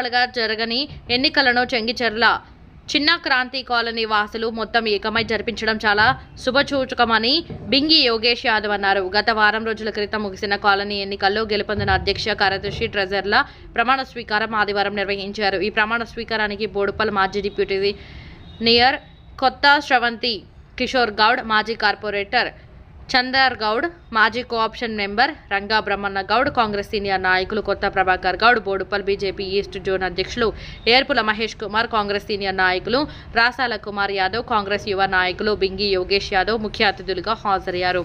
సంవత్సరాలుగా జరగని ఎన్నికలను చెంగిచెర్ల చిన్న క్రాంతి కాలనీ వాసులు మొత్తం ఏకమై జరిపించడం చాలా శుభసూచకమని బింగి యోగేష్ యాదవ్ అన్నారు. గత వారం రోజుల క్రితం ముగిసిన కాలనీ ఎన్నికల్లో గెలుపొందిన అధ్యక్ష కార్యదర్శి ట్రెజర్ల ప్రమాణ స్వీకారం ఆదివారం నిర్వహించారు. ఈ ప్రమాణ స్వీకారానికి బోడుపల్ మాజీ డిప్యూటీ మేయర్ కొత్త శ్రవంతి కిషోర్ గౌడ్, మాజీ కార్పొరేటర్ చందర్ గౌడ్, మాజీ co-option member Ranga Brahmanna Goud, Congress senior నాయకులు Kotha Prabhakar Goud, Boduppal BJP east zone అధ్యక్షులు ఏర్పుల మహేష్ కుమార్, కాంగ్రెస్ సీనియర్ నాయకులు రాసాల కుమార్ యాదవ్, కాంగ్రెస్ యువ నాయకులు బింగి యోగేష్ యాదవ్ ముఖ్య అతిథులుగా హాజరయ్యారు.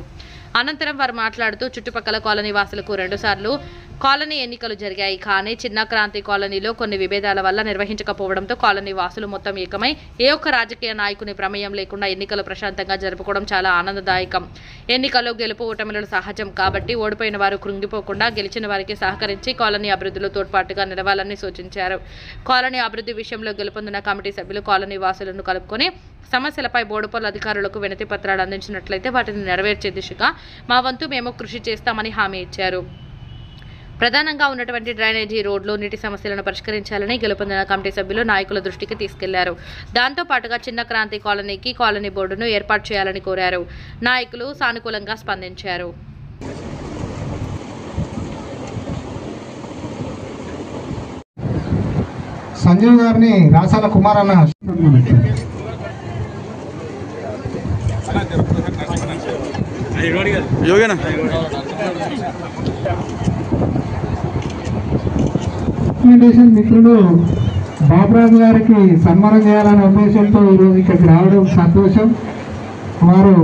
అనంతరం వారు మాట్లాడుతూ చుట్టుపక్కల కాలనీ వాసులకు 2 సార్లు కాలనీ ఎన్నికలు జరిగాయి. కానీ చిన్న క్రాంతి కాలనీలో కొన్ని విభేదాల వల్ల నిర్వహించకపోవడంతో కాలనీ వాసులు మొత్తం ఏకమై ఏ ఒక్క రాజకీయ నాయకుని ప్రమేయం లేకుండా ఎన్నికలు ప్రశాంతంగా జరుపుకోవడం చాలా ఆనందదాయకం. ఎన్నికల్లో గెలుపు ఓటమిలు సహజం కాబట్టి ఓడిపోయిన వారు కృంగిపోకుండా గెలిచిన వారికి సహకరించి కాలనీ అభివృద్ధిలో తోడ్పాటుగా నిలవాలని సూచించారు. కాలనీ అభివృద్ధి విషయంలో గెలుపొందిన కమిటీ సభ్యులు కాలనీ వాసులను కలుపుకొని సమస్యలపై బోడుపల్ అధికారులకు వినతి పత్రాలు అందించినట్లయితే వాటిని నెరవేర్చే దిశగా మా వంతు మేము కృషి చేస్తామని హామీ ఇచ్చారు. ప్రధానంగా ఉన్నటువంటి డ్రైనేజీ, రోడ్లు, నీటి సమస్యలను పరిష్కరించాలని గెలుపొందిన కమిటీ సభ్యులు నాయకుల దృష్టికి తీసుకెళ్లారు. దాంతో పాటుగా చిన్న క్రాంతి కాలనీకి కాలనీ బోర్డును ఏర్పాటు చేయాలని కోరారు. నాయకులు సానుకూలంగా స్పందించారు. సంజీవ్ గారిని రాసాల కుమార్ అన్న మిత్రులు బాబురాజు గారికి సన్మానం చేయాలనే ఉద్దేశంతో ఈరోజు ఇక్కడికి రావడం సంతోషం. వారు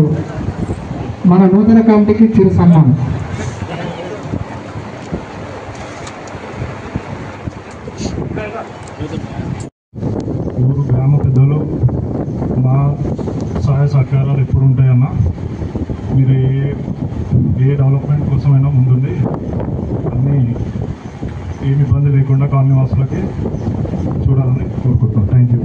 మన నూతన కమిటీకి చిరు సన్మానం. ఊరు గ్రామ పెద్దలు మా సహాయ సహకారాలు ఎప్పుడు ఉంటాయన్నా, మీరు ఏ డెవలప్మెంట్ కోసమైనా ముందుండి అన్నీ ఏమి ఇబ్బంది లేకుండా కాలనీ వాసులకి చూడాలని కోరుకుంటున్నాం. Thank you.